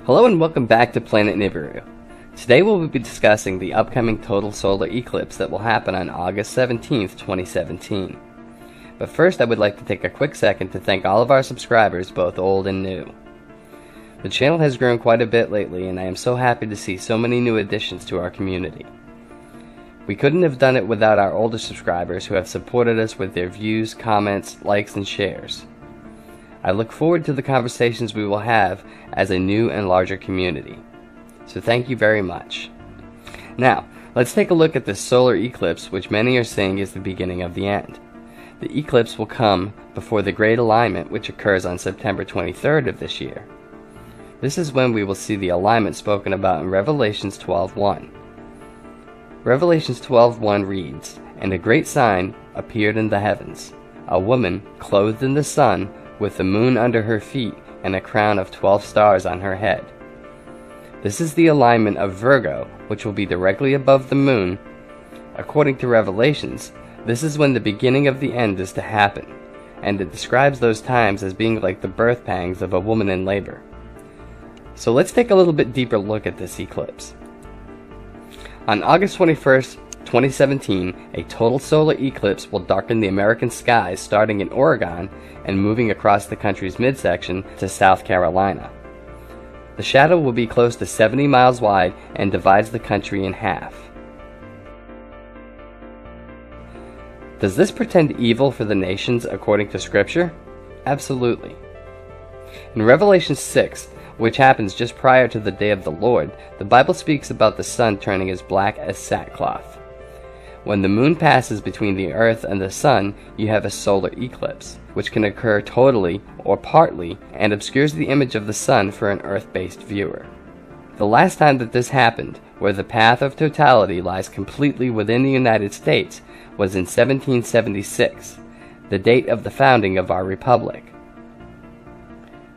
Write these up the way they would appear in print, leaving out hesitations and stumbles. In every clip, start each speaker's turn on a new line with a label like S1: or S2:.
S1: Hello and welcome back to Planet Nibiru. Today we'll be discussing the upcoming total solar eclipse that will happen on August 17th, 2017. But first I would like to take a quick second to thank all of our subscribers, both old and new. The channel has grown quite a bit lately and I am so happy to see so many new additions to our community. We couldn't have done it without our older subscribers who have supported us with their views, comments, likes, and shares. I look forward to the conversations we will have as a new and larger community. So thank you very much. Now, let's take a look at this solar eclipse, which many are saying is the beginning of the end. The eclipse will come before the Great Alignment, which occurs on September 23rd of this year. This is when we will see the alignment spoken about in Revelations 12:1. Revelations 12:1 reads, "And a great sign appeared in the heavens, a woman clothed in the sun, with the moon under her feet and a crown of 12 stars on her head." This is the alignment of Virgo, which will be directly above the moon. According to Revelations, this is when the beginning of the end is to happen, and it describes those times as being like the birth pangs of a woman in labor. So let's take a little bit deeper look at this eclipse. On August 21st, 2017, a total solar eclipse will darken the American skies starting in Oregon and moving across the country's midsection to South Carolina. The shadow will be close to 70 miles wide and divides the country in half. Does this portend evil for the nations according to Scripture? Absolutely. In Revelation 6, which happens just prior to the day of the Lord, the Bible speaks about the sun turning as black as sackcloth. When the moon passes between the earth and the sun, you have a solar eclipse, which can occur totally or partly and obscures the image of the sun for an earth-based viewer. The last time that this happened, where the path of totality lies completely within the United States, was in 1776, the date of the founding of our republic.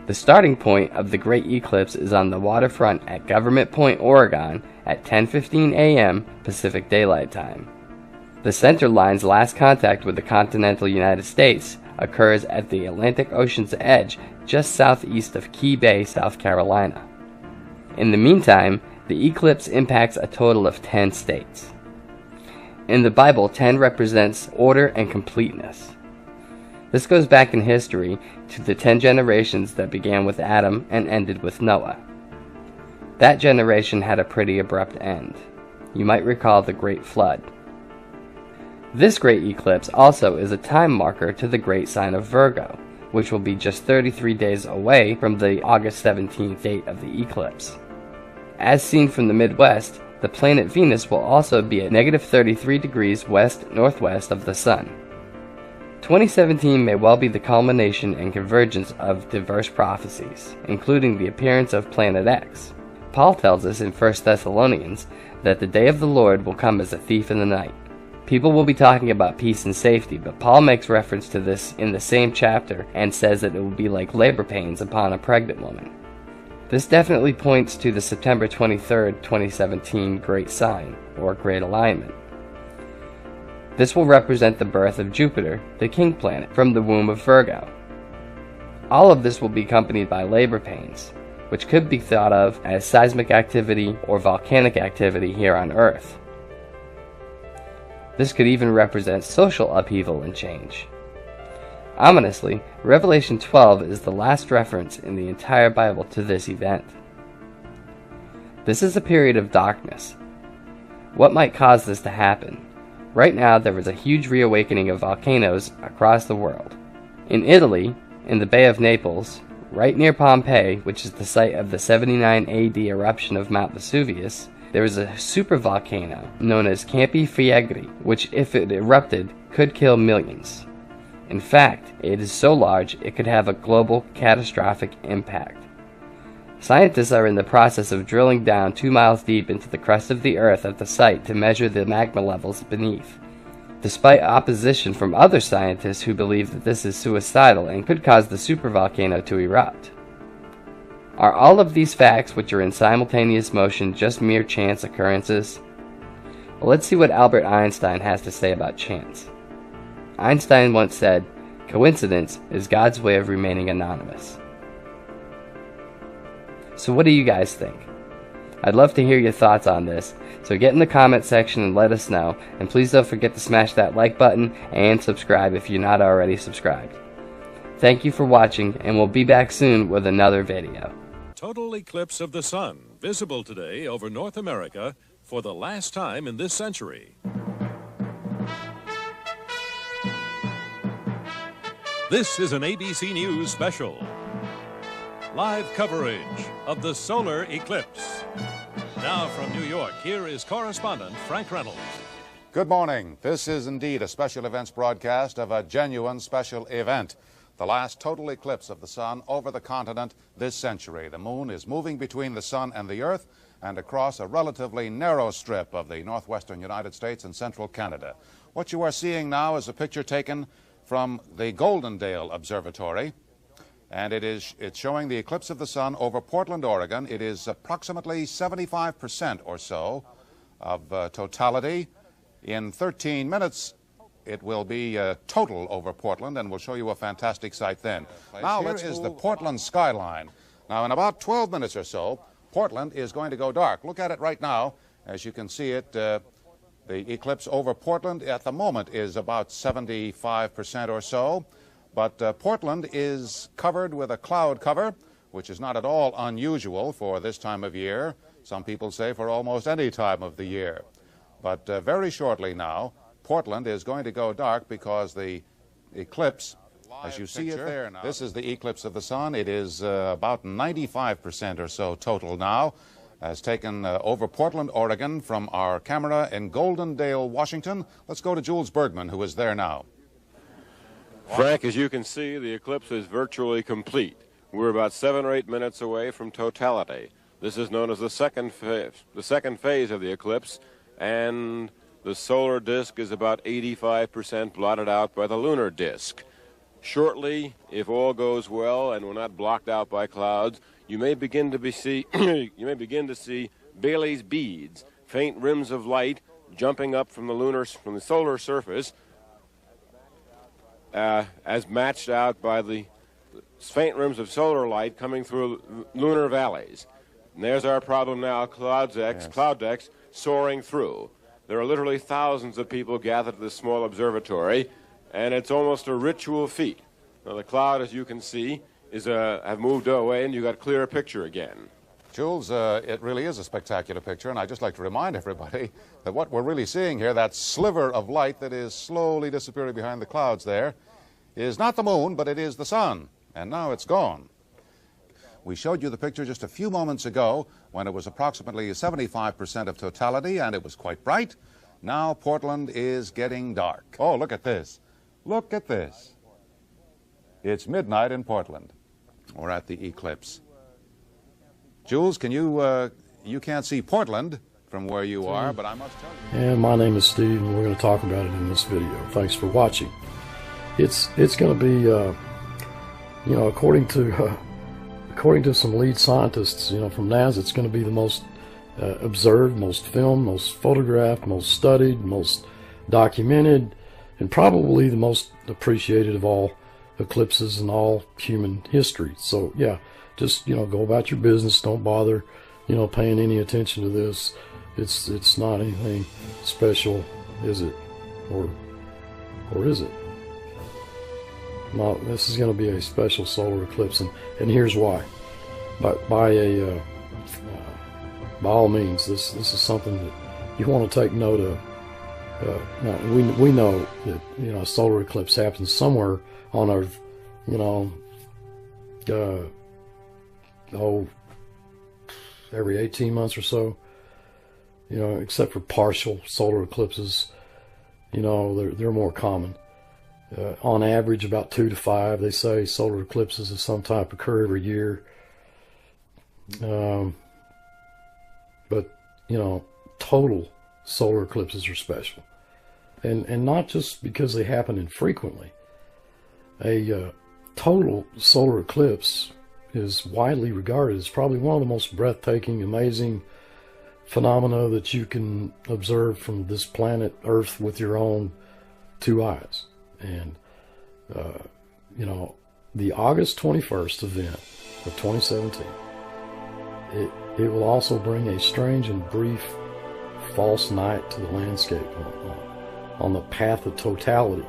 S1: The starting point of the Great Eclipse is on the waterfront at Government Point, Oregon at 10:15 a.m. Pacific Daylight Time. The center line's last contact with the continental United States occurs at the Atlantic Ocean's edge just southeast of Key Bay, South Carolina. In the meantime, the eclipse impacts a total of 10 states. In the Bible, 10 represents order and completeness. This goes back in history to the 10 generations that began with Adam and ended with Noah. That generation had a pretty abrupt end. You might recall the Great Flood. This great eclipse also is a time marker to the great sign of Virgo, which will be just 33 days away from the August 17th date of the eclipse. As seen from the Midwest, the planet Venus will also be at -33 degrees west-northwest of the Sun. 2017 may well be the culmination and convergence of diverse prophecies, including the appearance of Planet X. Paul tells us in 1 Thessalonians that the day of the Lord will come as a thief in the night. People will be talking about peace and safety, but Paul makes reference to this in the same chapter and says that it will be like labor pains upon a pregnant woman. This definitely points to the September 23rd, 2017 Great Sign, or Great Alignment. This will represent the birth of Jupiter, the king planet, from the womb of Virgo. All of this will be accompanied by labor pains, which could be thought of as seismic activity or volcanic activity here on Earth. This could even represent social upheaval and change. Ominously, Revelation 12 is the last reference in the entire Bible to this event. This is a period of darkness. What might cause this to happen? Right now, there is a huge reawakening of volcanoes across the world. In Italy, in the Bay of Naples, right near Pompeii, which is the site of the 79 AD eruption of Mount Vesuvius, there is a supervolcano known as Campi Flegrei, which, if it erupted, could kill millions. In fact, it is so large it could have a global catastrophic impact. Scientists are in the process of drilling down 2 miles deep into the crust of the Earth at the site to measure the magma levels beneath, despite opposition from other scientists who believe that this is suicidal and could cause the supervolcano to erupt. Are all of these facts, which are in simultaneous motion, just mere chance occurrences? Well, let's see what Albert Einstein has to say about chance. Einstein once said, "Coincidence is God's way of remaining anonymous." So what do you guys think? I'd love to hear your thoughts on this, so get in the comment section and let us know, and please don't forget to smash that like button and subscribe if you're not already subscribed. Thank you for watching, and we'll be back soon with another video.
S2: Total eclipse of the sun, visible today over North America for the last time in this century. This is an ABC News special. Live coverage of the solar eclipse. Now from New York, here is correspondent Frank Reynolds.
S3: Good morning. This is indeed a special events broadcast of a genuine special event. The last total eclipse of the sun over the continent this century. The moon is moving between the sun and the earth and across a relatively narrow strip of the northwestern United States and central Canada. What you are seeing now is a picture taken from the Goldendale Observatory, and it's showing the eclipse of the sun over Portland, Oregon. It is approximately 75% or so of totality. In 13 minutes, it will be total over Portland, and we'll show you a fantastic sight then. Now, here is the Portland skyline. Now, in about 12 minutes or so, Portland is going to go dark. Look at it right now. As you can see it, the eclipse over Portland at the moment is about 75% or so. But Portland is covered with a cloud cover, which is not at all unusual for this time of year. Some people say for almost any time of the year. But very shortly now, Portland is going to go dark because the eclipse, as you see it there now, this is the eclipse of the sun. It is about 95% or so total now, as taken over Portland, Oregon, from our camera in Goldendale, Washington. Let's go to Jules Bergman, who is there now.
S4: Frank, as you can see, the eclipse is virtually complete. We're about 7 or 8 minutes away from totality. This is known as the second phase of the eclipse, and the solar disk is about 85% blotted out by the lunar disk. Shortly, if all goes well and we're not blocked out by clouds, you may begin to see Bailey's beads, faint rims of light jumping up from the solar surface, as matched out by the faint rims of solar light coming through lunar valleys. And there's our problem now: cloud decks soaring through. There are literally thousands of people gathered at this small observatory, and it's almost a ritual feat. Now, the cloud, as you can see, have moved away, and you got a clearer picture again.
S3: Jules, it really is a spectacular picture, and I'd just like to remind everybody that what we're really seeing here, that sliver of light that is slowly disappearing behind the clouds there, is not the moon, but it is the sun, and now it's gone. We showed you the picture just a few moments ago when it was approximately 75% of totality, and it was quite bright. Now Portland is getting dark. Oh, look at this. Look at this. It's midnight in Portland. We're at the eclipse. Jules, can you can't see Portland from where you are, but I must tell you.
S5: And my name is Steve, and we're going to talk about it in this video. Thanks for watching. It's going to be, according to some lead scientists, from NASA, it's going to be the most observed, most filmed, most photographed, most studied, most documented, and probably the most appreciated of all eclipses in all human history. So yeah, just go about your business. Don't bother paying any attention to this. It's not anything special, is it? Or is it? No, this is going to be a special solar eclipse, and here's why. By all means, this is something that you want to take note of. Now, we know that a solar eclipse happens somewhere on Earth, every 18 months or so. Except for partial solar eclipses, they're more common. On average, about 2 to 5. They say solar eclipses of some type occur every year. But total solar eclipses are special, and not just because they happen infrequently. A total solar eclipse is widely regarded as probably one of the most breathtaking, amazing phenomena that you can observe from this planet Earth with your own 2 eyes. And the August 21st event of 2017 it will also bring a strange and brief false night to the landscape on the path of totality.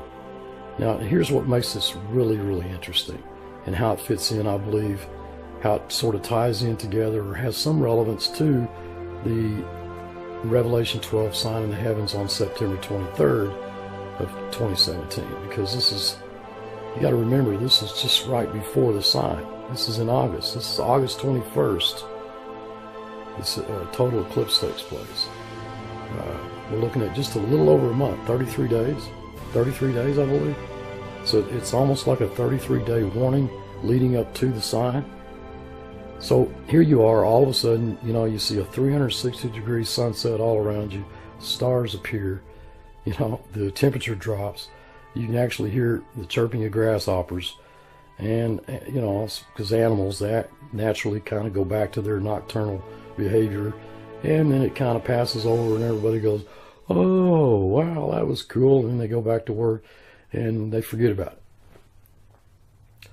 S5: Now, here's what makes this really, really interesting, and how it fits in, I believe, how it sort of ties in together or has some relevance to the Revelation 12 sign in the heavens on September 23rd of 2017, because this is, you got to remember, this is just right before the sign. This is in August. This is August 21st. This total eclipse takes place. We're looking at just a little over a month, 33 days. 33 days, I believe. So it's almost like a 33-day warning leading up to the sign. So here you are, all of a sudden, you know, you see a 360-degree sunset all around you. Stars appear. You know, the temperature drops. You can actually hear the chirping of grasshoppers. And, you know, because animals that naturally kind of go back to their nocturnal behavior. And then it kind of passes over and everybody goes, oh, wow, that was cool. And then they go back to work and they forget about it.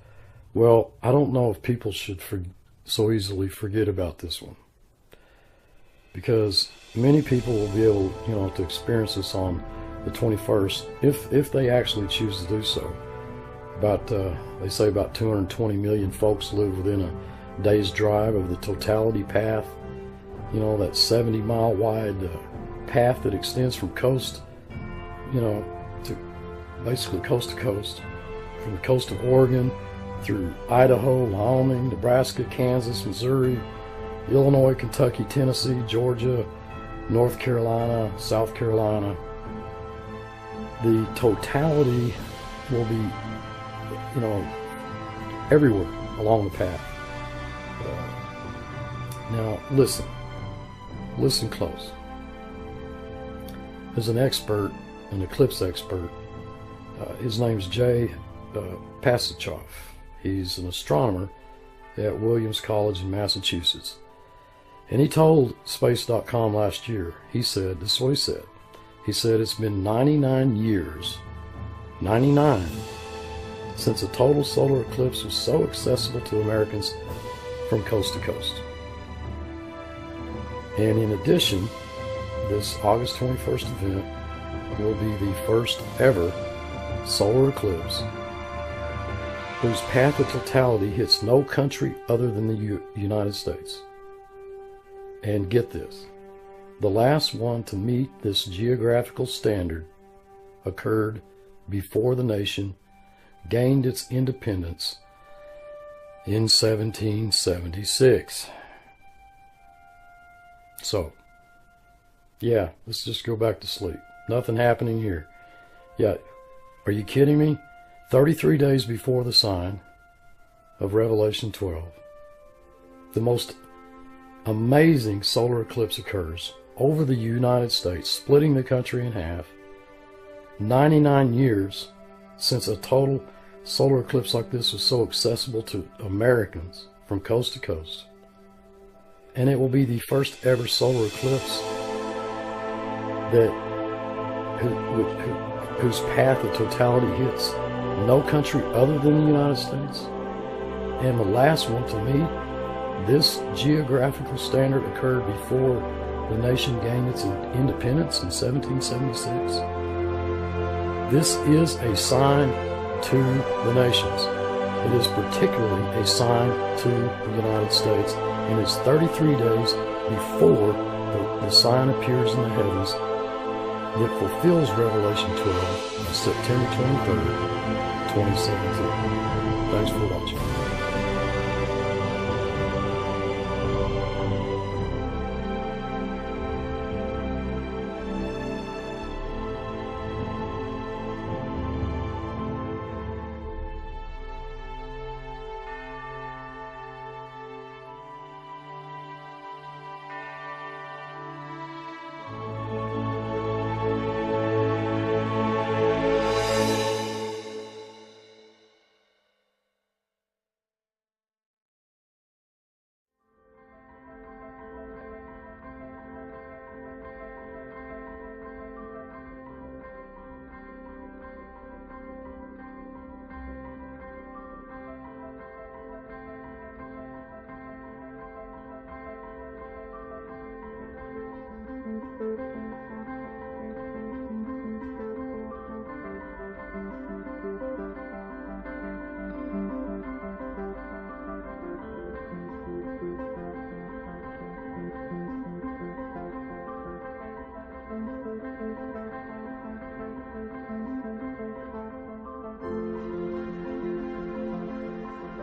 S5: Well, I don't know if people should so easily forget about this one, because many people will be able, you know, to experience this on the 21st if they actually choose to do so. About they say about 220 million folks live within a day's drive of the totality path. You know, that 70-mile wide path that extends from coast, you know, to basically coast to coast, from the coast of Oregon through Idaho, Wyoming, Nebraska, Kansas, Missouri, Illinois, Kentucky, Tennessee, Georgia, North Carolina, South Carolina. The totality will be, you know, everywhere along the path. Now, listen close. There's an expert, an eclipse expert. His name's Jay Pasachoff. He's an astronomer at Williams College in Massachusetts. And he told Space.com last year, he said, this is what he said. He said it's been 99 years, 99, since a total solar eclipse was so accessible to Americans from coast to coast. And in addition, this August 21st event will be the first ever solar eclipse whose path of totality hits no country other than the United States. And get this, the last one to meet this geographical standard occurred before the nation gained its independence in 1776. So, yeah, let's just go back to sleep. Nothing happening here. Yeah, are you kidding me? 33 days before the sign of Revelation 12, the most amazing solar eclipse occurs over the United States, splitting the country in half. 99 years since a total solar eclipse like this was so accessible to Americans from coast to coast. And it will be the first ever solar eclipse whose path of totality hits no country other than the United States. And the last one to meet this geographical standard occurred before the nation gained its independence in 1776. This is a sign to the nations. It is particularly a sign to the United States, and it's 33 days before the sign appears in the heavens that fulfills Revelation 12 on September 23rd, 2017. Thanks for watching.